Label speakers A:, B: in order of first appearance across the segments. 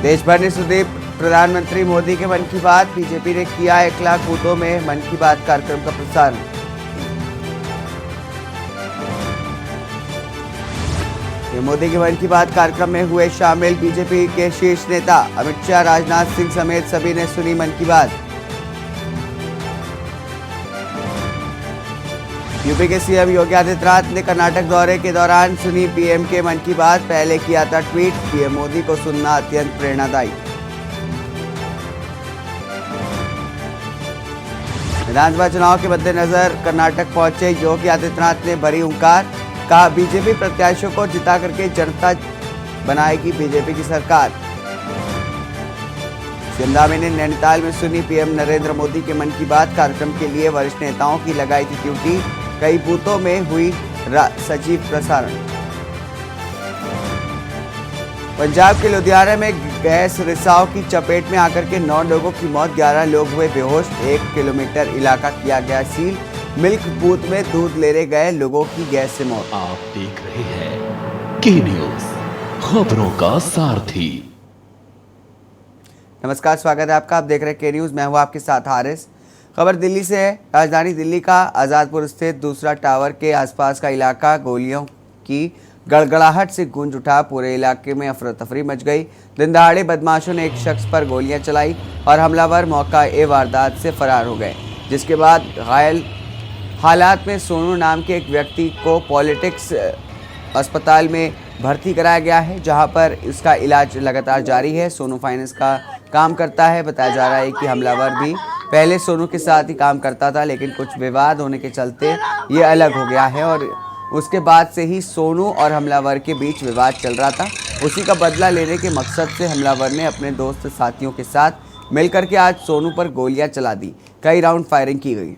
A: देश भर ने सुनी प्रधानमंत्री मोदी के मन की बात। बीजेपी ने किया 1 लाख बूथों में मन की बात कार्यक्रम का प्रसारण। मोदी के मन की बात कार्यक्रम में हुए शामिल बीजेपी के शीर्ष नेता अमित शाह, राजनाथ सिंह समेत सभी ने सुनी मन की बात। यूपी के सीएम योगी आदित्यनाथ ने कर्नाटक दौरे के दौरान सुनी पीएम के मन की बात। पहले किया था ट्वीट, पीएम मोदी को सुनना अत्यंत प्रेरणादायी। विधानसभा चुनाव के मद्देनजर कर्नाटक पहुंचे योगी आदित्यनाथ ने भरी हुंकार। कहा, बीजेपी प्रत्याशियों को जिता करके जनता बनाएगी बीजेपी की सरकार। सिंधामी ने नैनीताल में सुनी पीएम नरेंद्र मोदी के मन की बात। कार्यक्रम के लिए वरिष्ठ नेताओं की लगाई थी ड्यूटी। कई बूथों में हुई सजीव प्रसारण। पंजाब के लुधियाना में गैस रिसाव की चपेट में आकर के 9 लोगों की मौत, 11 लोग हुए बेहोश। 1 किलोमीटर इलाका किया गया सील। मिल्क बूथ में दूध लेने गए लोगों की गैस से मौत।
B: आप देख रहे हैं के न्यूज, खबरों का सारथी।
A: नमस्कार, स्वागत है आपका। आप देख रहे हैं के न्यूज, मैं हूं आपके साथ हारिस। खबर दिल्ली से है। राजधानी दिल्ली का आजादपुर स्थित दूसरा टावर के आसपास का इलाका गोलियों की गड़गड़ाहट से गूंज उठा। पूरे इलाके में अफरा तफरी मच गई। दिन दहाड़े बदमाशों ने एक शख्स पर गोलियां चलाई और हमलावर मौका-ए वारदात से फरार हो गए, जिसके बाद घायल हालात में सोनू नाम के एक व्यक्ति को पॉलिटिक्स अस्पताल में भर्ती कराया गया है, जहां पर इसका इलाज लगातार जारी है। सोनू फाइनेंस का काम करता है। बताया जा रहा है कि हमलावर भी पहले सोनू के साथ ही काम करता था, लेकिन कुछ विवाद होने के चलते ये अलग हो गया है और उसके बाद से ही सोनू और हमलावर के बीच विवाद चल रहा था। उसी का बदला लेने के मकसद से हमलावर ने अपने दोस्त साथियों के साथ मिलकर के आज सोनू पर गोलियां चला दी। कई राउंड फायरिंग की गई।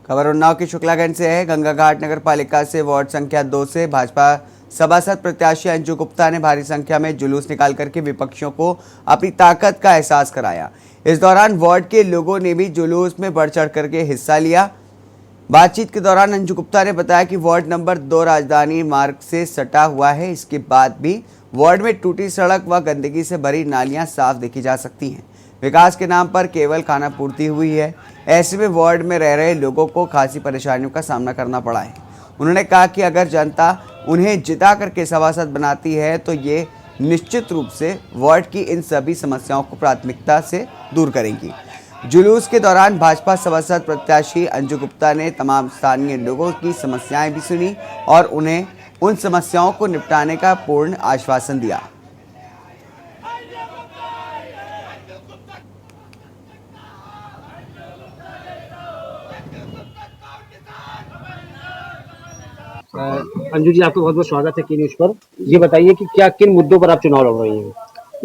A: खबर उन्नाव की शुक्लागंज से है। गंगा घाट नगर पालिका से वार्ड संख्या 2 से भाजपा सभासद प्रत्याशी अंजू गुप्ता ने भारी संख्या में जुलूस निकाल करके विपक्षियों को अपनी ताकत का एहसास कराया। इस दौरान वार्ड के लोगों ने भी जुलूस में बढ़ चढ़ करके हिस्सा लिया। बातचीत के दौरान अंजू गुप्ता ने बताया कि वार्ड नंबर 2 राजधानी मार्ग से सटा हुआ है। इसके बाद भी वार्ड में टूटी सड़क व गंदगी से भरी नालियां साफ देखी जा सकती हैं। विकास के नाम पर केवल खाना पूर्ति हुई है। ऐसे में वार्ड में रह रहे लोगों को खासी परेशानियों का सामना करना पड़ा है। उन्होंने कहा कि अगर जनता उन्हें जिता करके सभासद बनाती है तो ये निश्चित रूप से वार्ड की इन सभी समस्याओं को प्राथमिकता से दूर करेंगी। जुलूस के दौरान भाजपा सभासद प्रत्याशी अंजू गुप्ता ने तमाम स्थानीय लोगों की समस्याएं भी सुनी और उन्हें उन समस्याओं को निपटाने का पूर्ण आश्वासन दिया।
C: अंजू जी, आपका बहुत बहुत स्वागत है के न्यूज पर। ये बताइए कि क्या किन मुद्दों पर आप चुनाव लड़ रही हैं?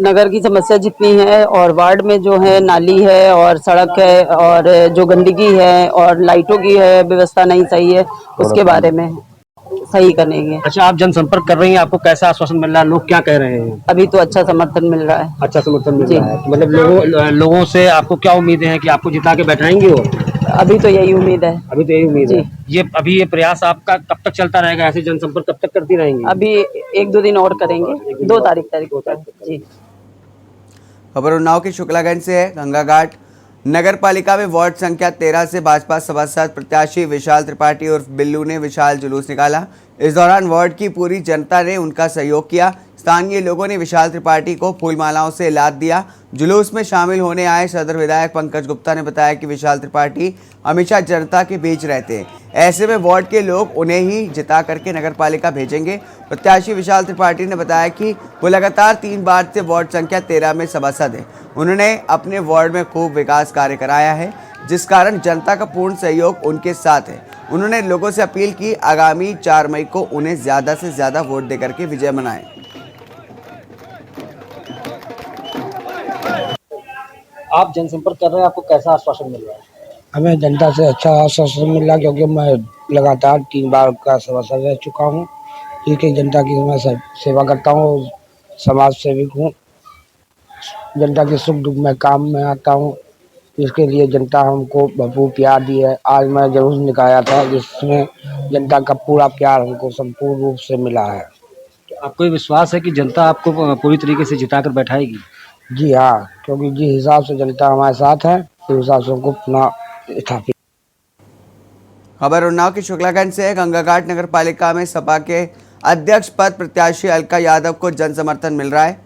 D: नगर की समस्या जितनी है और वार्ड में जो है नाली है और सड़क है और जो गंदगी है और लाइटों की है व्यवस्था नहीं सही है, उसके बारे में सही करेंगे।
C: अच्छा, आप जनसंपर्क कर रही हैं, आपको कैसा आश्वासन मिल रहा है? लोग क्या कह रहे हैं?
D: अभी तो अच्छा समर्थन मिल रहा है।
C: अच्छा समर्थन मिल रहा है, तो मतलब लोगों से आपको क्या उम्मीदें हैं कि आपको जिता के बैठाएंगे वो?
D: अभी तो यही उम्मीद है।
C: अभी तो यही उम्मीद है। ये प्रयास आपका कब तक चलता रहेगा? ऐसे जनसंपर्क कब तक करती रहेंगी?
D: अभी 1-2 दिन और करेंगे। 2 तारीख जी।
A: खबर उन्नाव की शुक्लागंज से है। गंगा घाट नगर पालिका में वार्ड संख्या 13 से भाजपा सभासद प्रत्याशी विशाल त्रिपाठी उर्फ बिल्लू ने विशाल जुलूस निकाला। इस दौरान वार्ड की पूरी जनता ने उनका सहयोग किया। स्थानीय लोगों ने विशाल त्रिपाठी को फूलमालाओं से लाद दिया। जुलूस में शामिल होने आए सदर विधायक पंकज गुप्ता ने बताया कि विशाल त्रिपाठी हमेशा जनता के बीच रहते हैं। ऐसे में वार्ड के लोग उन्हें ही जिता करके नगर पालिका भेजेंगे। प्रत्याशी विशाल त्रिपाठी ने बताया कि वो लगातार 3 बार से वार्ड संख्या 13 में सभासद हैं। उन्होंने अपने वार्ड में खूब विकास कार्य कराया है, जिस कारण जनता का पूर्ण सहयोग उनके साथ है। उन्होंने लोगों से अपील की आगामी 4 मई को उन्हें ज़्यादा से ज़्यादा वोट देकर के विजय मनाएं।
C: आप जनसंपर्क कर रहे हैं, आपको कैसा आश्वासन मिल रहा है?
E: हमें जनता से अच्छा आश्वासन मिल रहा, क्योंकि मैं लगातार 3 बार का सभासद रह चुका हूँ एक एक जनता की मैं सेवा करता हूँ, समाज सेविक हूँ। जनता के सुख दुख में काम में आता हूँ। इसके लिए जनता हमको भरपूर प्यार दी है। आज मैं जुलूस निकाला था जिसमें जनता का पूरा प्यार हमको संपूर्ण रूप से मिला है।
C: आपको ये विश्वास है कि जनता आपको पूरी तरीके से जिताकर बैठाएगी?
E: जी हाँ, क्योंकि जिस हिसाब से जनता हमारे साथ है उस हिसाब से हमको पुनः स्थापित।
A: खबर उन्नाव की शुक्लागंज से है। गंगाघाट नगर पालिका में सपा के अध्यक्ष पद प्रत्याशी अलका यादव को जन समर्थन मिल रहा है।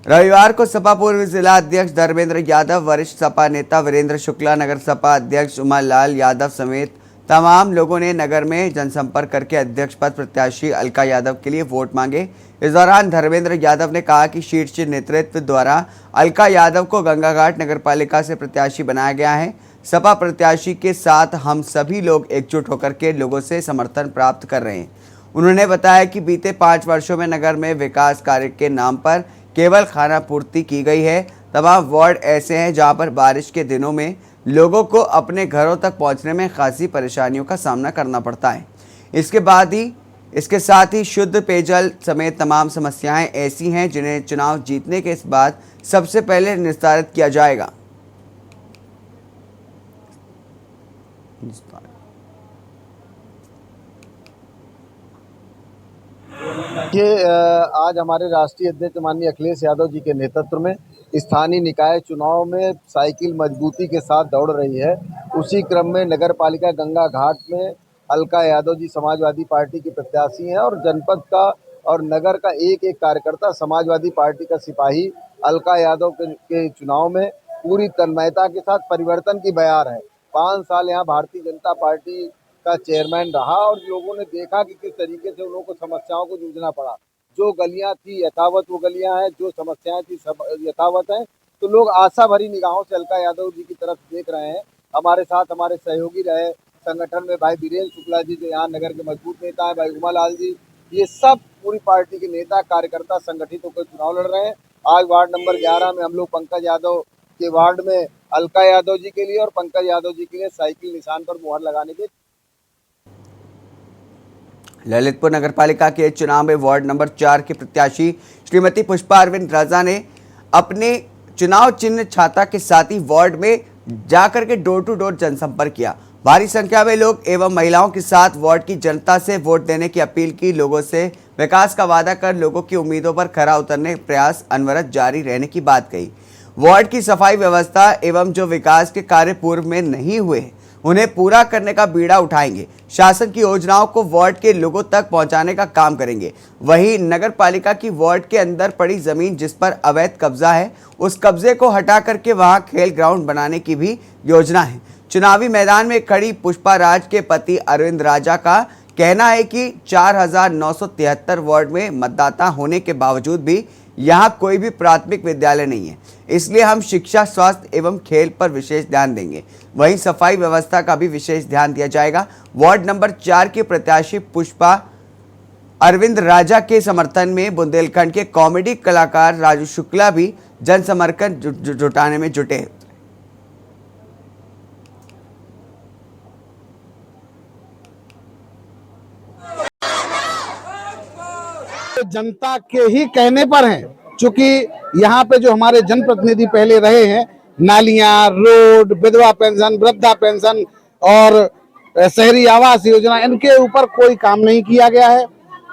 A: रविवार को सपा पूर्व जिला अध्यक्ष धर्मेंद्र यादव, वरिष्ठ सपा नेता वीरेंद्र शुक्ला, नगर सपा अध्यक्ष उमालाल यादव समेत तमाम लोगों ने नगर में जनसंपर्क करके अध्यक्ष पद प्रत्याशी अलका यादव के लिए वोट मांगे। इस दौरान धर्मेंद्र यादव ने कहा कि शीर्ष नेतृत्व द्वारा अलका यादव को गंगाघाट नगर पालिका से प्रत्याशी बनाया गया है। सपा प्रत्याशी के साथ हम सभी लोग एकजुट होकर के लोगों से समर्थन प्राप्त कर रहे हैं। उन्होंने बताया कि बीते 5 वर्षों में नगर में विकास कार्य के नाम पर केवल खाना पूर्ति की गई है। तमाम वार्ड ऐसे हैं जहां पर बारिश के दिनों में लोगों को अपने घरों तक पहुंचने में खासी परेशानियों का सामना करना पड़ता है। इसके साथ ही शुद्ध पेयजल समेत तमाम समस्याएं ऐसी हैं जिन्हें चुनाव जीतने के बाद सबसे पहले निस्तारित किया जाएगा।
F: ये आज हमारे राष्ट्रीय अध्यक्ष माननीय अखिलेश यादव जी के नेतृत्व में स्थानीय निकाय चुनाव में साइकिल मजबूती के साथ दौड़ रही है। उसी क्रम में नगर पालिका गंगा घाट में अलका यादव जी समाजवादी पार्टी की प्रत्याशी हैं और जनपद का और नगर का एक एक कार्यकर्ता समाजवादी पार्टी का सिपाही अलका यादव के चुनाव में पूरी तन्मयता के साथ परिवर्तन की बयार है। 5 साल यहाँ भारतीय जनता पार्टी का चेयरमैन रहा और लोगों ने देखा कि किस तरीके से उन लोगों को समस्याओं को जूझना पड़ा। जो गलियां थी यथावत वो गलियां हैं, जो समस्याएं थी सब यथावत हैं। तो लोग आशा भरी निगाहों से अलका यादव जी की तरफ देख रहे हैं। हमारे साथ हमारे सहयोगी रहे संगठन में भाई वीरेंद्र शुक्ला जी जो यहाँ नगर के मजबूत नेता हैं, भाई उमालाल जी, ये सब पूरी पार्टी के नेता कार्यकर्ता संगठित होकर चुनाव लड़ रहे हैं। आज वार्ड नंबर 11 में हम लोग पंकज यादव के वार्ड में अलका यादव जी के लिए और पंकज यादव जी के लिए साइकिल निशान पर मुहर लगाने के।
A: ललितपुर नगरपालिका के चुनाव में वार्ड नंबर 4 की प्रत्याशी श्रीमती पुष्पा अरविंद राजा ने अपने चुनाव चिन्ह छाता के साथ ही वार्ड में जाकर के डोर टू डोर जनसंपर्क किया। भारी संख्या में लोग एवं महिलाओं के साथ वार्ड की जनता से वोट देने की अपील की। लोगों से विकास का वादा कर लोगों की उम्मीदों पर खरा उतरने प्रयास अनवरत जारी रहने की बात कही। वार्ड की सफाई व्यवस्था एवं जो विकास के कार्य पूर्व में नहीं हुए उन्हें पूरा करने का बीड़ा उठाएंगे। शासन की योजनाओं को वार्ड के लोगों तक पहुंचाने का काम करेंगे। वहीं नगर पालिका की वार्ड के अंदर पड़ी जमीन जिस पर अवैध कब्जा है उस कब्जे को हटा करके वहां खेल ग्राउंड बनाने की भी योजना है। चुनावी मैदान में खड़ी पुष्पा राज के पति अरविंद राजा का कहना है कि 4973 वार्ड में मतदाता होने के बावजूद भी यहाँ कोई भी प्राथमिक विद्यालय नहीं है, इसलिए हम शिक्षा, स्वास्थ्य एवं खेल पर विशेष ध्यान देंगे। वहीं सफाई व्यवस्था का भी विशेष ध्यान दिया जाएगा। वार्ड नंबर 4 के प्रत्याशी पुष्पा अरविंद राजा के समर्थन में बुंदेलखंड के कॉमेडी कलाकार राजू शुक्ला भी जनसमर्थन जुटाने में जुटे।
G: जनता के ही कहने पर हैं, क्योंकि यहाँ पे जो हमारे जनप्रतिनिधि पहले रहे हैं, नालियां, रोड, विधवा पेंशन, वृद्धा पेंशन और शहरी आवास योजना, इनके ऊपर कोई काम नहीं किया गया है।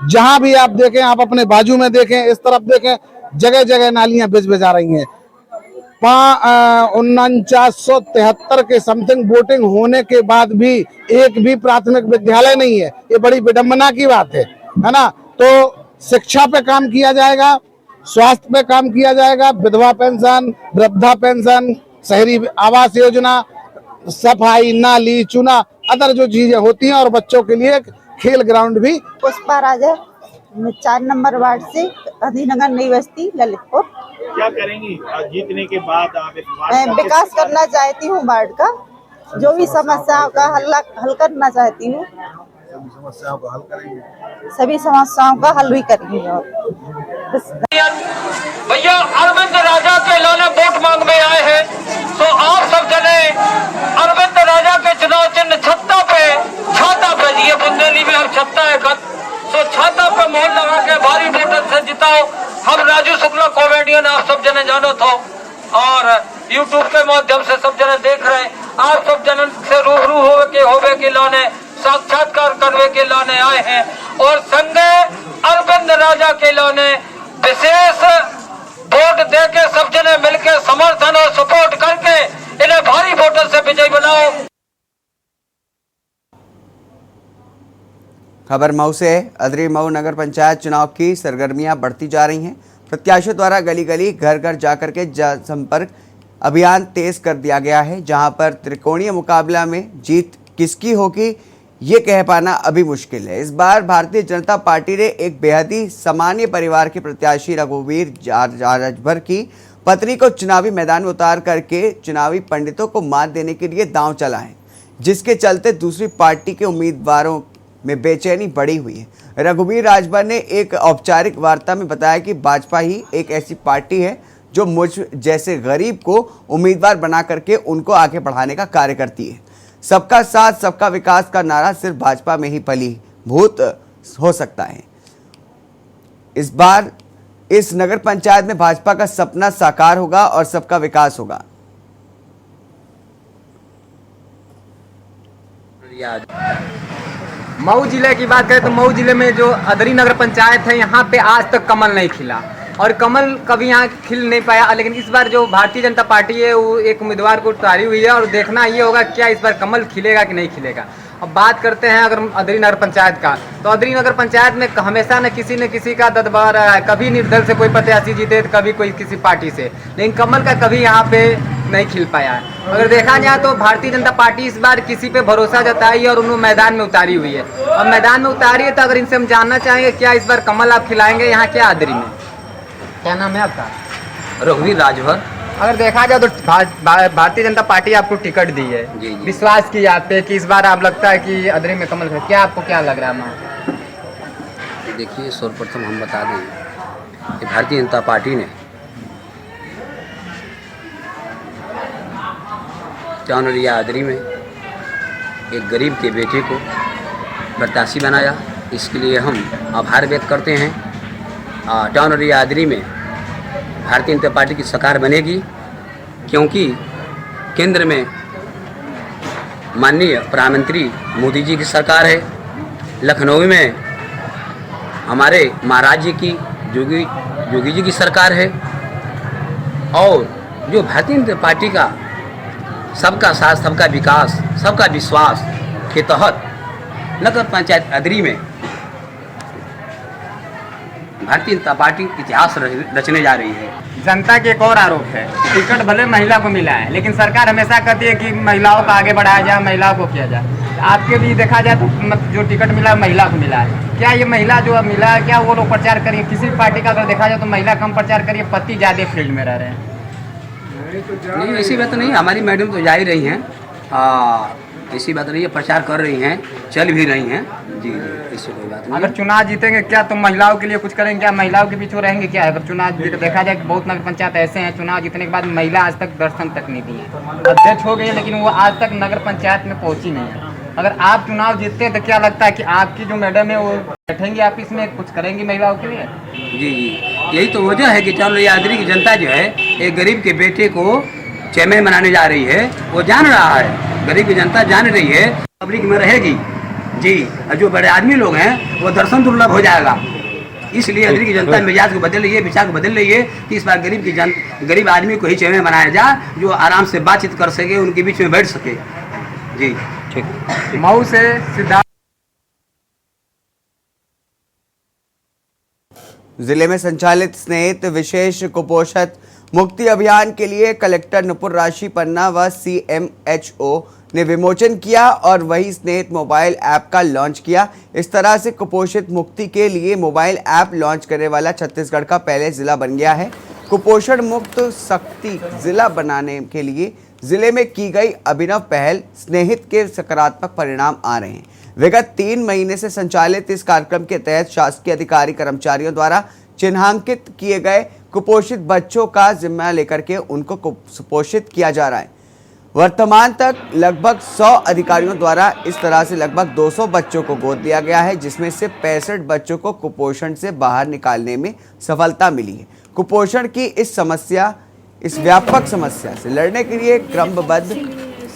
G: जहां भी आप देखें, आप अपने बाजू में देखें, इस तरफ देखें, जगह जगह नालियां बिजा रही हैं। 4973 के समथिंग वोटिंग होने के बाद भी एक भी प्राथमिक विद्यालय नहीं है। ये बड़ी विडंबना की बात है ना। तो शिक्षा पे काम किया जाएगा, स्वास्थ्य पे काम किया जाएगा, विधवा पेंशन, वृद्धा पेंशन, शहरी आवास योजना, सफाई, नाली, चूना, अदर जो चीजें होती हैं और बच्चों के लिए खेल ग्राउंड भी।
H: पुष्पा राजा, 4 नंबर वार्ड से, अधिनगर नई बस्ती, ललितपुर।
I: क्या करेंगी जीतने के बाद आप?
H: मैं विकास करना चाहती हूँ वार्ड का, जो भी समस्याओं का हल करना चाहती हूँ।
F: सभी समस्याओं का हल करेंगे,
H: सभी समस्याओं का हल भी करेंगे।
J: भैया अरविंद राजा के लाने वोट मांग में आए हैं, तो आप सब जने अरविंद राजा के चुनाव चिन्ह छत्ता पे दिए। बुंदेली में हम छत्ता है, तो छत्ता पे मोहर लगा के भारी वोटर से जिताओ। हम राजू शुक्ला कॉमेडियन आप सब जने जानो तो, और यूट्यूब के माध्यम से सब जने देख रहे हैं। आप सब जन से रूबरू होवे के लाने साक्षात्कार करवे के लाने आए हैं, और संगे अरविंद राजा के लाने विशेष वोट दे के सब जने मिलकर समर्थन और सपोर्ट करके इन्हें भारी वोटर से विजयी बनाओ।
A: खबर मऊ से है। अदरी मऊ नगर पंचायत चुनाव की सरगर्मियां बढ़ती जा रही हैं। प्रत्याशियों द्वारा गली गली घर घर जाकर के जनसंपर्क अभियान तेज कर दिया गया है, जहां पर त्रिकोणीय मुकाबला में जीत किसकी होगी ये कह पाना अभी मुश्किल है। इस बार भारतीय जनता पार्टी ने एक बेहद ही सामान्य परिवार के प्रत्याशी रघुवीर राजभर की पत्नी को चुनावी मैदान में उतार करके चुनावी पंडितों को मात देने के लिए दांव चला है, जिसके चलते दूसरी पार्टी के उम्मीदवारों में बेचैनी बढ़ी हुई है। रघुवीर राजभर ने एक औपचारिक वार्ता में बताया कि भाजपा ही एक ऐसी पार्टी है जो मुझ जैसे गरीब को उम्मीदवार बना करके उनको आगे बढ़ाने का कार्य करती है। सबका साथ सबका विकास का नारा सिर्फ भाजपा में ही फलीभूत हो सकता है। इस बार इस नगर पंचायत में भाजपा का सपना साकार होगा और सबका विकास होगा।
K: मऊ जिले की बात करें तो मऊ जिले में जो अदरी नगर पंचायत है, यहाँ पे आज तक कमल नहीं खिला, और कमल कभी यहाँ खिल नहीं पाया। लेकिन इस बार जो भारतीय जनता पार्टी है वो एक उम्मीदवार को उतारी हुई है, और देखना ये होगा क्या इस बार कमल खिलेगा कि नहीं खिलेगा। अब बात करते हैं अगर अदरी नगर पंचायत का, तो अदरी नगर पंचायत में हमेशा न किसी का दबदबा रहा है। कभी निर्दल से कोई प्रत्याशी जीते तो कभी कोई किसी पार्टी से, लेकिन कमल का कभी यहाँ पे नहीं खिल पाया है। अगर देखा जाए तो भारतीय जनता पार्टी इस बार किसी पे भरोसा जताई है और उन्होंने मैदान में उतारी हुई है। और मैदान में उतारी है तो अगर इनसे हम जानना चाहेंगे क्या इस बार कमल आप खिलाएंगे यहाँ क्या अदरी में? क्या नाम है आपका?
L: रघुवीर राजभर।
K: अगर देखा जाए तो भारतीय जनता पार्टी आपको टिकट दी है,
L: जी।
K: विश्वास की आप पे कि इस बार आप लगता है कि अदरी में कमल है, क्या आपको क्या लग रहा है?
L: देखिए, सर्वप्रथम हम बता दें कि भारतीय जनता पार्टी ने टौनरिया अदरी में एक गरीब के बेटे को प्रत्याशी बनाया। इसके लिए हम आभार व्यक्त करते हैं। टौनरिया अदरी में भारतीय जनता पार्टी की सरकार बनेगी, क्योंकि केंद्र में माननीय प्रधानमंत्री मोदी जी की सरकार है, लखनऊ में हमारे महाराज जी की योगी जी की सरकार है, और जो भारतीय जनता पार्टी का सबका साथ सबका विकास सबका विश्वास के तहत नगर पंचायत अदरी में भारतीय जनता पार्टी इतिहास रचने जा रही है।
K: जनता के एक और आरोप है, टिकट भले महिला को मिला है, लेकिन सरकार हमेशा कहती है कि महिलाओं को आगे बढ़ाया जाए, महिलाओं को किया जाए। आपके भी देखा जाए तो जो टिकट मिला महिला को मिला है, क्या ये महिला जो मिला है क्या वो लोग प्रचार करिए? किसी भी पार्टी का अगर देखा जाए तो महिला कम प्रचार करिए, पति ज़्यादा फील्ड में रह रहे हैं।
L: नहीं, ऐसी बात नहीं, हमारी मैडम तो जा ही रही हैं, ऐसी बात नहीं है, प्रचार कर रही हैं, चल भी रही हैं। जी, ऐसी कोई बात नहीं।
K: अगर चुनाव जीतेंगे क्या तो महिलाओं के लिए कुछ करेंगे क्या? महिलाओं के पीछे रहेंगे क्या? अगर चुनाव जीते, देखा जाए कि बहुत नगर पंचायत ऐसे हैं चुनाव जीतने के बाद महिला आज तक दर्शन तक नहीं दी है, अध्यक्ष हो गई लेकिन वो आज तक नगर पंचायत में पहुंची नहीं है। अगर आप चुनाव जीतते हैं तो क्या लगता है कि आपकी जो मैडम है वो बैठेंगी ऑफिस में, कुछ करेंगी महिलाओं के लिए?
L: जी, यही तो वजह है कि टौनरिया अदरी की जनता जो है एक गरीब के बेटे को चेयरमैन बनाने जा रही है। वो जान रहा है, गरीब की जनता जान रही है, पब्लिक में रहेगी जी। जो बड़े आदमी लोग हैं वो दर्शन दुर्लभ हो जाएगा, इसलिए अदरी की जनता मिजाज को बदल रही है, विचार को बदल रही है कि इस बार गरीब आदमी को ही चेयरमैन बनाया जाए, जो आराम से बातचीत कर सके, उनके बीच में बैठ सके। जी ठीक।
K: मऊ से सिद्धार्थ।
A: जिले में संचालित स्नेहित विशेष कुपोषित मुक्ति अभियान के लिए कलेक्टर नुपुर राशि पन्ना व CMHO ने विमोचन किया और वही स्नेहित मोबाइल ऐप का लॉन्च किया। इस तरह से कुपोषित मुक्ति के लिए मोबाइल ऐप लॉन्च करने वाला छत्तीसगढ़ का पहले जिला बन गया है। कुपोषण मुक्त शक्ति जिला बनाने के लिए जिले में की गई अभिनव पहल स्नेहित के सकारात्मक परिणाम आ रहे हैं। विगत 3 महीने से संचालित इस कार्यक्रम के तहत शासकीय अधिकारी कर्मचारियों द्वारा चिन्हांकित किए गए कुपोषित बच्चों का जिम्मा लेकर के उनको सुपोषित किया जा रहा है। वर्तमान तक लगभग 100 अधिकारियों द्वारा इस तरह से लगभग 200 बच्चों को गोद दिया गया है, जिसमें से 65 बच्चों को कुपोषण से बाहर निकालने में सफलता मिली है। कुपोषण की इस व्यापक समस्या से लड़ने के लिए क्रमबद्ध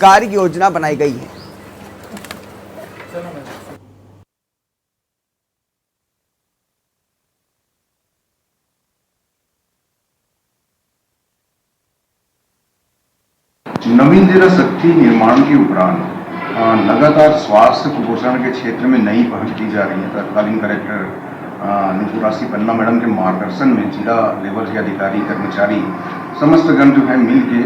A: कार्य योजना बनाई गई है।
M: नवीन जिला शक्ति निर्माण के उपरांत लगातार स्वास्थ्य कुपोषण के क्षेत्र में नई पहल की जा रही है। तत्कालीन कलेक्टर नीतू पन्ना मैडम के मार्गदर्शन में जिला लेवल के अधिकारी कर्मचारी समस्त गण जो है मिल के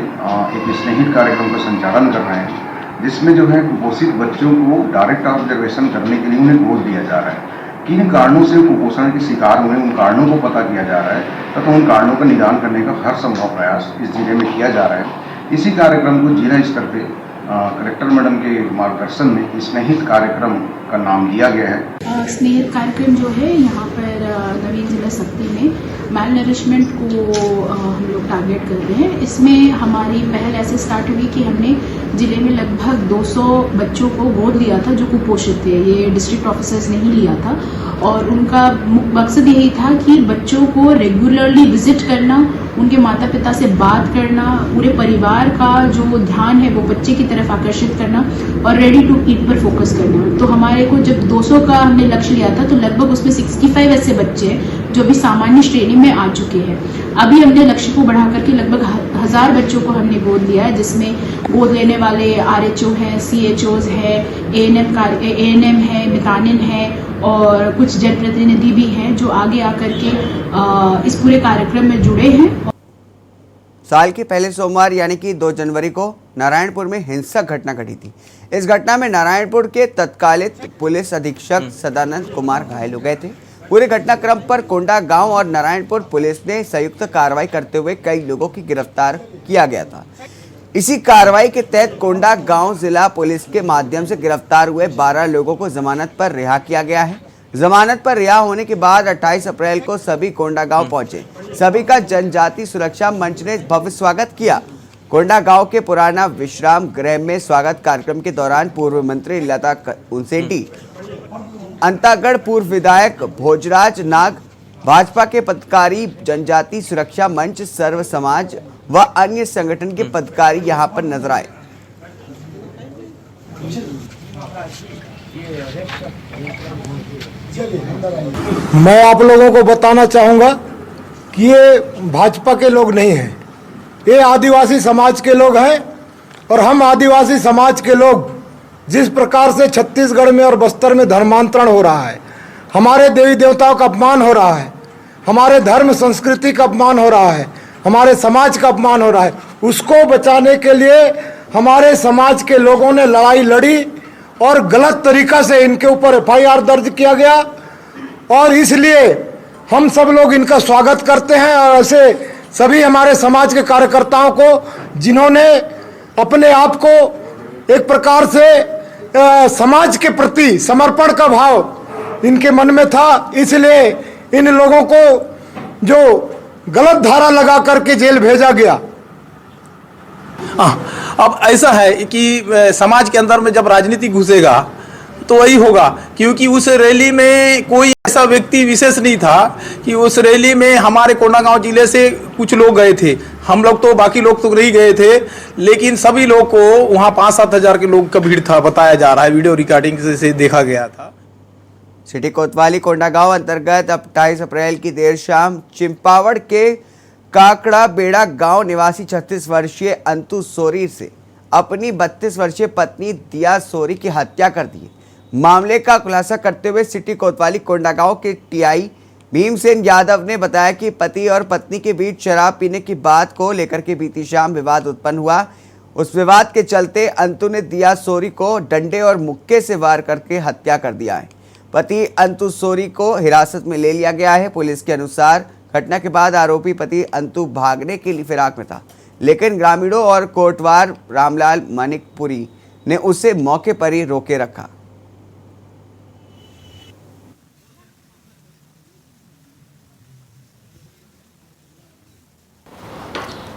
M: एक स्नेहित कार्यक्रम का संचालन कर रहे हैं, जिसमें जो है कुपोषित बच्चों को डायरेक्ट ऑब्जर्वेशन करने के लिए उन्हें गोद दिया जा रहा है। किन कारणों से कुपोषण के शिकार हुए उन कारणों को पता किया जा रहा है तथा उन कारणों का निदान करने का हर संभव प्रयास इस जिले में किया जा रहा है। इसी कार्यक्रम को जिला स्तर पे कलेक्टर मैडम के मार्गदर्शन में स्नेहित कार्यक्रम का नाम दिया गया है।
N: स्नेहित कार्यक्रम जो है यहाँ पर नवीन जिला शक्ति में मैल नरिशमेंट को हम लोग टारगेट कर रहे हैं। इसमें हमारी पहल ऐसे स्टार्ट हुई कि हमने जिले में लगभग 200 बच्चों को गोद लिया था जो कुपोषित थे। ये डिस्ट्रिक्ट ऑफिसर्स ने ही लिया था और उनका मकसद यही था कि बच्चों को रेगुलरली विजिट करना, उनके माता पिता से बात करना, पूरे परिवार का जो ध्यान है वो बच्चे की तरफ आकर्षित करना और रेडी टू ईट पर फोकस करना। तो हमारे को जब 200 का हमने लक्ष्य लिया था तो लगभग उसमें 65 ऐसे बच्चे हैं जो भी सामान्य श्रेणी में आ चुके हैं। अभी हमने लक्ष्य को बढ़ा करके लगभग 1000 बच्चों को हमने गोद लिया है, जिसमें गोद लेने वाले RHO हैं, CHOs है, ANM है, मितानिन है और कुछ जनप्रतिनिधि भी हैं जो आगे आकर के इस पूरे कार्यक्रम में जुड़े हैं।
A: साल के पहले सोमवार यानी कि 2 जनवरी को नारायणपुर में हिंसक घटना घटी थी। इस घटना में नारायणपुर के तत्कालित पुलिस अधीक्षक सदानंद कुमार घायल हो गए थे। पूरे घटनाक्रम पर कोंडा गांव और नारायणपुर पुलिस ने संयुक्त कार्रवाई करते हुए कई लोगों की गिरफ्तार किया गया था। इसी कार्रवाई के तहत कोंडा गांव जिला पुलिस के माध्यम से गिरफ्तार हुए 12 लोगों को जमानत पर रिहा किया गया है। जमानत पर रिहा होने के बाद 28 अप्रैल को सभी कोंडा गांव पहुंचे। सभी का जनजाति सुरक्षा मंच ने भव्य स्वागत किया। कोंडा गांव के पुराना विश्राम गृह में स्वागत कार्यक्रम के दौरान पूर्व मंत्री लता उनसेटी, अंतागढ़ पूर्व विधायक भोजराज नाग, भाजपा के पदाधिकारी, जनजाति सुरक्षा मंच, सर्व समाज व अन्य संगठन के पदाधिकारी यहां पर नजर आए।
G: मैं आप लोगों को बताना चाहूंगा कि ये भाजपा के लोग नहीं हैं, ये आदिवासी समाज के लोग हैं। और हम आदिवासी समाज के लोग जिस प्रकार से छत्तीसगढ़ में और बस्तर में धर्मांतरण हो रहा है, हमारे देवी देवताओं का अपमान हो रहा है, हमारे धर्म संस्कृति का अपमान हो रहा है, हमारे समाज का अपमान हो रहा है, उसको बचाने के लिए हमारे समाज के लोगों ने लड़ाई लड़ी और गलत तरीका से इनके ऊपर FIR दर्ज किया गया। और इसलिए हम सब लोग इनका स्वागत करते हैं और ऐसे सभी हमारे समाज के कार्यकर्ताओं को जिन्होंने अपने आप को एक प्रकार से समाज के प्रति समर्पण का भाव इनके मन में था, इसलिए इन लोगों को जो गलत धारा लगा करके जेल भेजा गया।
O: अब ऐसा है कि समाज के अंदर में जब राजनीति घुसेगा तो वही होगा, क्योंकि उस रैली में कोई ऐसा व्यक्ति विशेष नहीं था कि उस रैली में हमारे कोंडागांव जिले से कुछ लोग गए थे। हम लोग तो, बाकी लोग तो नहीं गए थे, लेकिन सभी लोग को वहाँ 5-7 हजार के लोग का भीड़ था, बताया जा रहा है, वीडियो रिकॉर्डिंग से देखा गया था।
A: सिटी कोतवाली कोंडागांव अंतर्गत 28 अप्रैल की देर शाम चिंपावड़ के काकड़ा बेड़ा गांव निवासी 36 वर्षीय अंतु सोरी से अपनी 32 वर्षीय पत्नी दिया सोरी की हत्या कर दी। मामले का खुलासा करते हुए सिटी कोतवाली कोंडागांव के TI भीमसेन यादव ने बताया कि पति और पत्नी के बीच शराब पीने की बात को लेकर के बीती शाम विवाद उत्पन्न हुआ। उस विवाद के चलते अंतु ने दिया सोरी को डंडे और मुक्के से वार करके हत्या कर दिया है। पति अंतु सोरी को हिरासत में ले लिया गया है। पुलिस के अनुसार घटना के बाद आरोपी पति अंतु भागने के लिए फिराक में था, लेकिन ग्रामीणों और कोटवार रामलाल मानिकपुरी ने उसे मौके पर ही रोके रखा।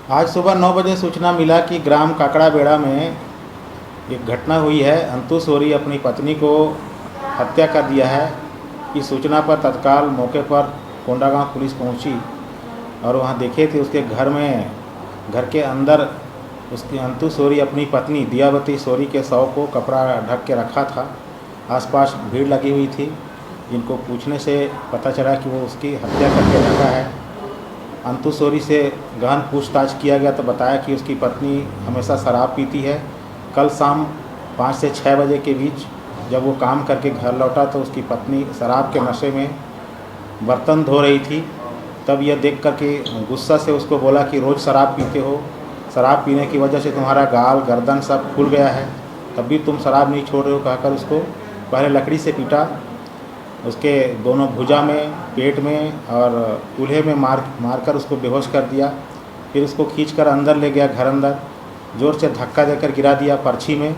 P: आज सुबह 9 बजे सूचना मिला कि ग्राम काकड़ा बेड़ा में एक घटना हुई है। अंतु सोरी अपनी पत्नी को हत्या कर दिया है। इस सूचना पर तत्काल मौके पर कोंडागांव पुलिस पहुंची और वहां देखे थे उसके घर के अंदर उसकी अंतु सोरी अपनी पत्नी दियावती सोरी के शव को कपड़ा ढक के रखा था। आसपास भीड़ लगी हुई थी। इनको पूछने से पता चला कि वो उसकी हत्या करके रखा है। अंतु सोरी से गहन पूछताछ किया गया तो बताया कि उसकी पत्नी हमेशा शराब पीती है। कल शाम 5 से 6 बजे के बीच जब वो काम करके घर लौटा तो उसकी पत्नी शराब के नशे में बर्तन धो रही थी। तब यह देख कर के गुस्सा से उसको बोला कि रोज़ शराब पीते हो, शराब पीने की वजह से तुम्हारा गाल गर्दन सब फूल गया है, तब भी तुम शराब नहीं छोड़ रहे हो, कहकर उसको पहले लकड़ी से पीटा। उसके दोनों भुजा में, पेट में और कूल्हे में मारकर उसको बेहोश कर दिया। फिर उसको खींचकर अंदर ले गया, घर अंदर ज़ोर से धक्का देकर गिरा दिया पर्ची में।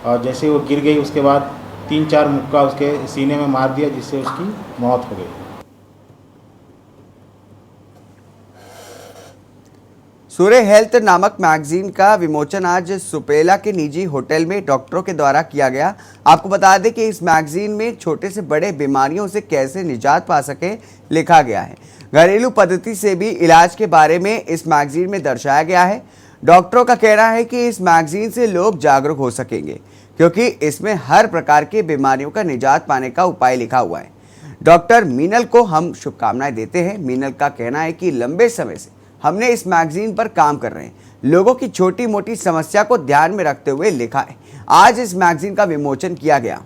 P: और जैसे वो गिर गई उसके बाद 3-4 मुक्का उसके सीने में मार दिया, जिससे उसकी मौत हो गई।
A: सूर्य हेल्थ नामक मैगजीन का विमोचन आज सुपेला के निजी होटल में डॉक्टरों के द्वारा किया गया। आपको बता दें कि इस मैगजीन में छोटे से बड़े बीमारियों से कैसे निजात पा सके लिखा गया है। घरेलू पद्धति से भी इलाज के बारे में इस मैगजीन में दर्शाया गया है। डॉक्टरों का कहना है कि इस मैगजीन से लोग जागरूक हो सकेंगे क्योंकि इसमें हर प्रकार की बीमारियों का निजात पाने का उपाय लिखा हुआ है। डॉक्टर मीनल को हम शुभकामनाएं देते हैं। मीनल का कहना है कि लंबे समय से हमने इस मैगजीन पर काम कर रहे हैं, लोगों की छोटी मोटी समस्या को ध्यान में रखते हुए लिखा है। आज इस मैगजीन का विमोचन किया गया।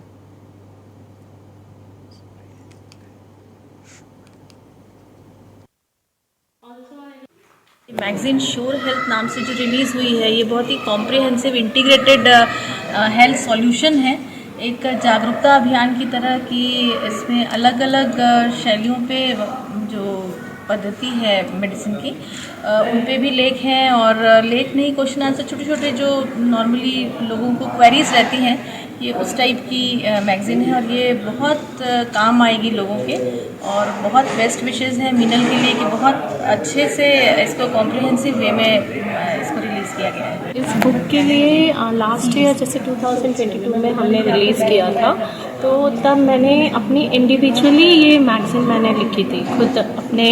Q: मैगजीन श्योर हेल्थ नाम से जो रिलीज़ हुई है, ये बहुत ही कॉम्प्रिहेंसिव इंटीग्रेटेड हेल्थ सॉल्यूशन है। एक जागरूकता अभियान की तरह कि इसमें अलग अलग शैलियों पे जो पद्धति है मेडिसिन की, उन पे भी लेख हैं। और लेख नहीं, क्वेश्चन आंसर, छोटे छोटे जो नॉर्मली लोगों को क्वेरीज रहती हैं, ये उस टाइप की मैगज़ीन है। और ये बहुत काम आएगी लोगों के। और बहुत बेस्ट विशेज़ हैं मीनल के लिए कि बहुत अच्छे से इसको कॉम्प्रिहेंसिव वे में इसको रिलीज़ किया गया है।
R: इस बुक के लिए लास्ट ईयर जैसे 2022 में हमने रिलीज़ किया था, तो तब मैंने अपनी इंडिविजुअली ये मैगज़ीन मैंने लिखी थी, खुद अपने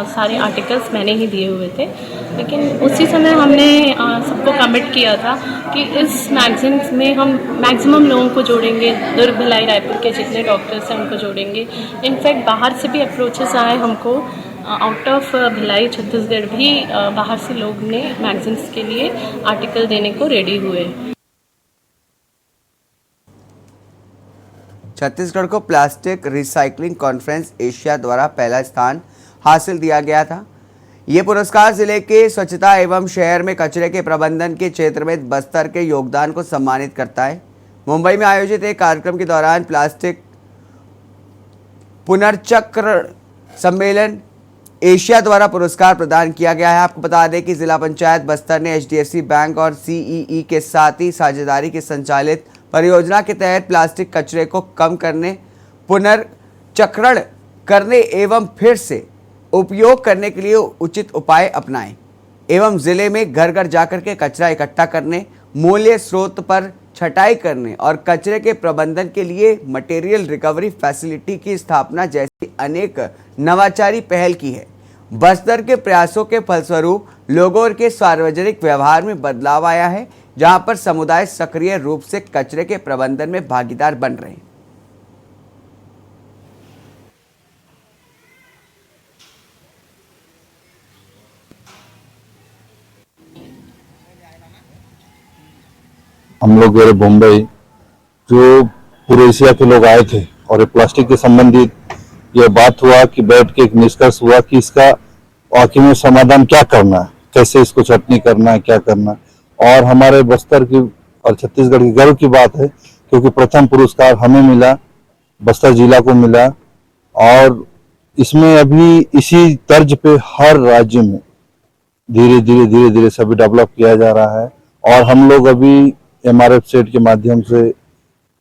R: सारे आर्टिकल्स मैंने ही दिए हुए थे। लेकिन उसी समय हमने सबको कमिट किया था कि इस मैगज़ीन में हम मैक्सिमम लोगों को जोड़ेंगे। दुर्ग भिलाई रायपुर के जितने डॉक्टर्स हैं उनको जोड़ेंगे। इनफैक्ट बाहर से भी अप्रोचेस आए हमको, आउट ऑफ भिलाई छत्तीसगढ़ भी बाहर से लोग ने मैगज़ीन्स के लिए आर्टिकल देने को रेडी हुए।
A: छत्तीसगढ़ को प्लास्टिक रिसाइकलिंग कॉन्फ्रेंस एशिया द्वारा पहला स्थान हासिल दिया गया था। ये पुरस्कार जिले के स्वच्छता एवं शहर में कचरे के प्रबंधन के क्षेत्र में बस्तर के योगदान को सम्मानित करता है। मुंबई में आयोजित एक कार्यक्रम के दौरान प्लास्टिक पुनर्चक्रण सम्मेलन एशिया द्वारा पुरस्कार प्रदान किया गया है। आपको बता दें कि जिला पंचायत बस्तर ने HDFC बैंक और CEE के साथ ही साझेदारी के संचालित परियोजना के तहत प्लास्टिक कचरे को कम करने, पुनर्चक्रण करने एवं फिर से उपयोग करने के लिए उचित उपाय अपनाएं एवं जिले में घर घर जाकर के कचरा इकट्ठा करने, मूल्य स्रोत पर छटाई करने और कचरे के प्रबंधन के लिए मटेरियल रिकवरी फैसिलिटी की स्थापना जैसी अनेक नवाचारी पहल की है। बस्तर के प्रयासों के फलस्वरूप लोगों के सार्वजनिक व्यवहार में बदलाव आया है, जहां पर समुदाय सक्रिय रूप से कचरे के प्रबंधन में भागीदार बन रहे हैं।
S: हम लोग गए बम्बई, जो पूरे एशिया के लोग आए थे और ये प्लास्टिक के संबंधित ये बात हुआ कि बैठ के एक निष्कर्ष हुआ कि इसका वाकई में समाधान क्या करना है, कैसे इसको छटनी करना है, क्या करना है। और हमारे बस्तर की और छत्तीसगढ़ की गर्व की बात है क्योंकि प्रथम पुरस्कार हमें मिला, बस्तर जिला को मिला। और इसमें अभी इसी तर्ज पे हर राज्य में धीरे धीरे सभी डेवलप किया जा रहा है। और हम लोग अभी MRF सेट के माध्यम से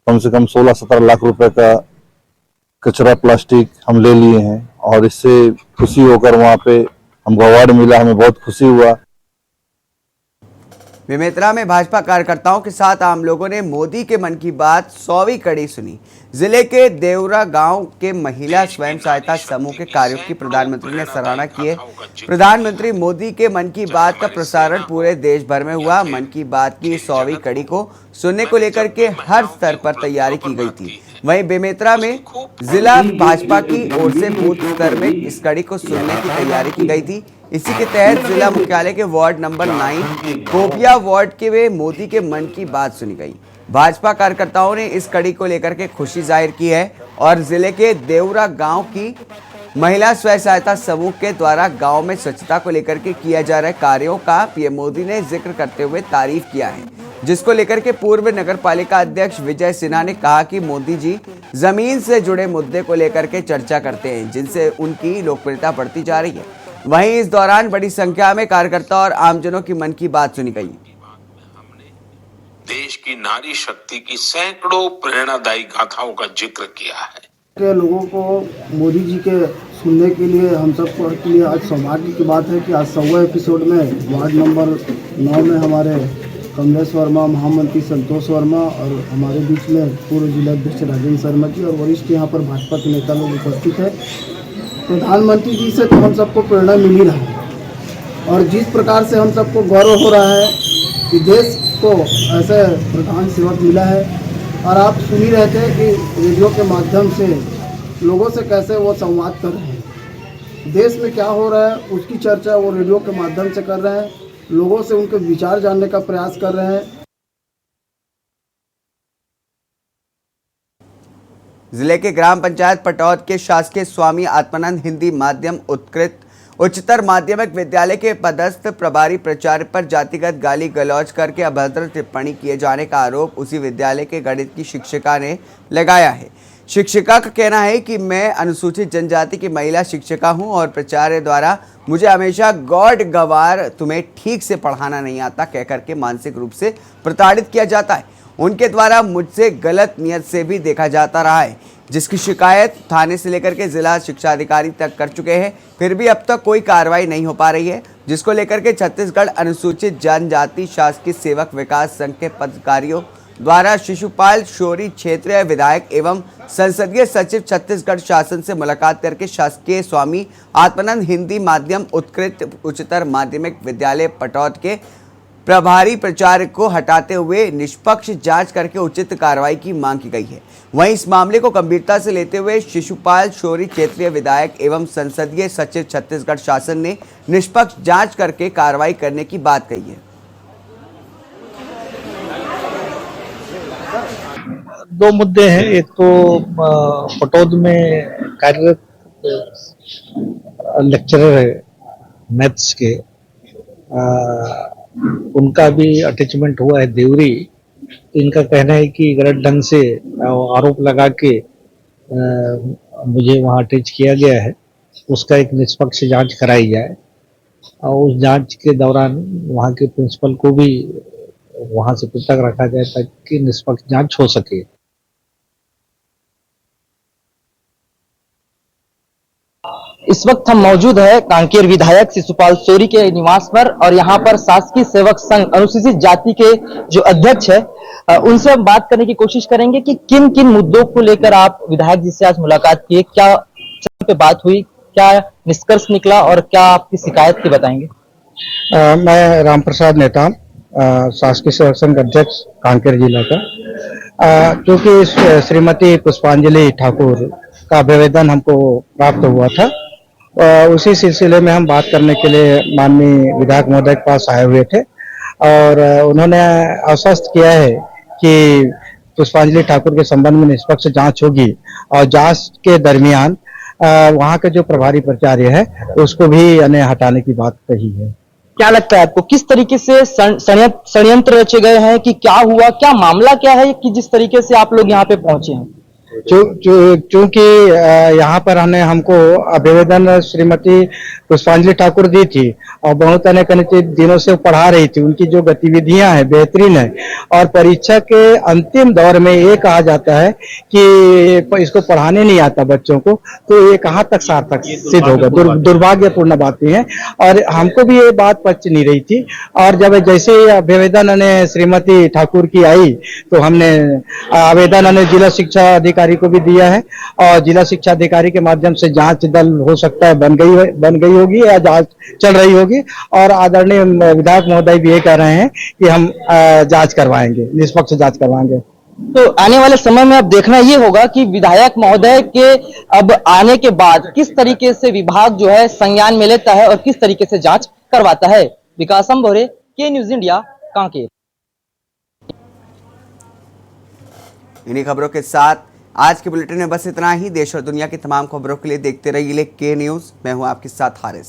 S: कम 16-17 लाख रुपए का कचरा प्लास्टिक हम ले लिए हैं और इससे खुशी होकर वहाँ पे हमको अवार्ड मिला, हमें बहुत खुशी हुआ।
A: बेमेतरा में भाजपा कार्यकर्ताओं के साथ आम लोगों ने मोदी के मन की बात 100वीं कड़ी सुनी। जिले के देवरा गांव के महिला स्वयं सहायता समूह के कार्यों की प्रधानमंत्री ने सराहना की है। प्रधानमंत्री मोदी के मन की बात का प्रसारण पूरे देश भर में हुआ। मन की बात की 100वीं कड़ी को सुनने को लेकर के हर स्तर पर तैयारी की गई थी। वहीं बेमेतरा में जिला भाजपा की ओर से बूथ स्तर में इस कड़ी को सुनने की तैयारी की गई थी। इसी के तहत जिला मुख्यालय के वार्ड नंबर 9 कोपिया वार्ड के वे मोदी के मन की बात सुनी गई। भाजपा कार्यकर्ताओं ने इस कड़ी को लेकर के खुशी जाहिर की है और जिले के देवरा गांव की महिला स्वयं सहायता समूह के द्वारा गांव में स्वच्छता को लेकर के किया जा रहे कार्यों का पीएम मोदी ने जिक्र करते हुए तारीफ किया है, जिसको लेकर के पूर्व नगर पालिका अध्यक्ष विजय सिन्हा ने कहा कि मोदी जी जमीन से जुड़े मुद्दे को लेकर के चर्चा करते हैं, जिनसे उनकी लोकप्रियता बढ़ती जा रही है। वहीं इस दौरान बड़ी संख्या में कार्यकर्ता और आमजनों की मन की बात सुनी गई।
T: देश की नारी शक्ति की सैकड़ों प्रेरणादायी गाथाओं का जिक्र किया है।
U: के लोगों को मोदी जी के सुनने के लिए हम सबको के लिए आज सौभाग्य की बात है कि आज 100वां एपिसोड में वार्ड नंबर 9 में हमारे कमलेश वर्मा, महामंत्री संतोष वर्मा और हमारे बीच में पूर्व जिलाध्यक्ष राजेंद्र शर्मा जी और वरिष्ठ यहाँ पर भाजपा के नेता लोग उपस्थित है। प्रधानमंत्री जी से तो हम सबको प्रेरणा मिल ही रहा है और जिस प्रकार से हम सबको गौरव हो रहा है कि देश को ऐसे प्रधान सेवक मिला है और आप सुन ही रहे थे कि रेडियो के माध्यम से लोगों से कैसे वो संवाद कर रहे हैं। देश में क्या हो रहा है उसकी चर्चा वो रेडियो के माध्यम से कर रहे हैं, लोगों से उनके विचार जानने का प्रयास कर रहे हैं।
A: जिले के ग्राम पंचायत पटौद के शासकीय स्वामी आत्मानंद हिंदी माध्यम उत्कृत उच्चतर माध्यमिक विद्यालय के पदस्थ प्रभारी प्राचार्य पर जातिगत गाली गलौज करके अभद्र टिप्पणी किए जाने का आरोप उसी विद्यालय के गणित की शिक्षिका ने लगाया है। शिक्षिका का कहना है कि मैं अनुसूचित जनजाति की महिला शिक्षिका हूं और प्राचार्य द्वारा मुझे हमेशा गॉड गवार तुम्हें ठीक से पढ़ाना नहीं आता कहकर के मानसिक रूप से प्रताड़ित किया जाता है। उनके द्वारा मुझसे गलत नियत से भी देखा जाता रहा है, जिसकी शिकायत थाने से लेकर के जिला शिक्षा अधिकारी तक कर चुके हैं, फिर भी अब तक कोई कार्रवाई नहीं हो पा रही है, जिसको लेकर के छत्तीसगढ़ अनुसूचित जनजाति शासकीय सेवक विकास संघ के पदाधिकारियों द्वारा शिशुपाल शौरी क्षेत्रीय विधायक एवं संसदीय सचिव छत्तीसगढ़ शासन से मुलाकात करके शासकीय स्वामी आत्मानंद हिंदी माध्यम उत्कृत उच्चतर माध्यमिक विद्यालय पटौद के प्रभारी प्राचार्य को हटाते हुए निष्पक्ष जांच करके उचित कार्रवाई की मांग की गई है। वहीं इस मामले को गंभीरता से लेते हुए शिशुपाल शौरी क्षेत्रीय विधायक एवं संसदीय सचिव छत्तीसगढ़ शासन ने निष्पक्ष जांच करके कार्रवाई करने की बात कही है।
V: दो मुद्दे हैं, एक तो पटौद में कार्यरत लेक्चरर है मैथ्स के, उनका भी अटैचमेंट हुआ है देवरी। इनका कहना है कि गलत ढंग से आरोप लगा के मुझे वहाँ अटैच किया गया है, उसका एक निष्पक्ष जांच कराई जाए और उस जांच के दौरान वहाँ के प्रिंसिपल को भी वहाँ से पृथक रखा जाए ताकि निष्पक्ष जांच हो सके।
W: इस वक्त हम मौजूद है कांकेर विधायक शिशुपाल शौरी के निवास पर और यहाँ पर शासकीय सेवक संघ अनुसूचित जाति के जो अध्यक्ष है उनसे हम बात करने की कोशिश करेंगे कि किन किन मुद्दों को लेकर आप विधायक जी से आज मुलाकात किए, क्या पे बात हुई, क्या निष्कर्ष निकला और क्या आपकी शिकायत की बताएंगे।
V: मैं राम प्रसाद नेताम, शासकीय सेवक संघ अध्यक्ष कांकेर जिला का, क्योंकि श्रीमती पुष्पांजलि ठाकुर का आवेदन हमको प्राप्त हुआ था, उसी सिलसिले में हम बात करने के लिए माननीय विधायक महोदय के पास आए हुए थे और उन्होंने आश्वस्त किया है कि पुष्पांजलि ठाकुर के संबंध में निष्पक्ष जांच होगी और जांच के दरमियान वहां के जो प्रभारी प्राचार्य है उसको भी हटाने की बात कही है।
W: क्या लगता है आपको किस तरीके से षड्यंत्र रचे गए हैं कि क्या हुआ, क्या मामला क्या है कि जिस तरीके से आप लोग यहाँ पे पहुंचे हैं?
V: चूंकि यहाँ पर हमको आवेदन श्रीमती पुष्पांजलि ठाकुर दी थी और बहुत अनेक दिनों से पढ़ा रही थी, उनकी जो गतिविधियां हैं बेहतरीन है और परीक्षा के अंतिम दौर में ये कहा जाता है कि इसको पढ़ाने नहीं आता बच्चों को, तो ये कहाँ तक सार्थक सिद्ध होगा। दुर्भाग्यपूर्ण बातें हैं और हमको भी ये बात पच नहीं रही थी। और जब जैसे आवेदन श्रीमती ठाकुर की आई तो हमने आवेदन जिला शिक्षा अधिकारी को भी दिया है और जिला शिक्षा अधिकारी के माध्यम से जांच दल हो सकता है बन गई होगी या जांच चल रही होगी और आदरणीय विधायक महोदय भी ये कह रहे हैं कि हम जांच करवाएंगे, निष्पक्ष जांच करवाएंगे।
W: तो आने वाले समय में अब देखना ये होगा कि विधायक महोदय के अब आने के बाद किस तरीके से विभाग जो है संज्ञान में लेता है और किस तरीके से जांच करवाता है। विकासम भोरे, के न्यूज इंडिया, कांकेर।
A: इन्हीं खबरों के साथ आज के बुलेटिन में बस इतना ही। देश और दुनिया की तमाम खबरों के लिए देखते रहिए के न्यूज। मैं हूं आपके साथ हारिस।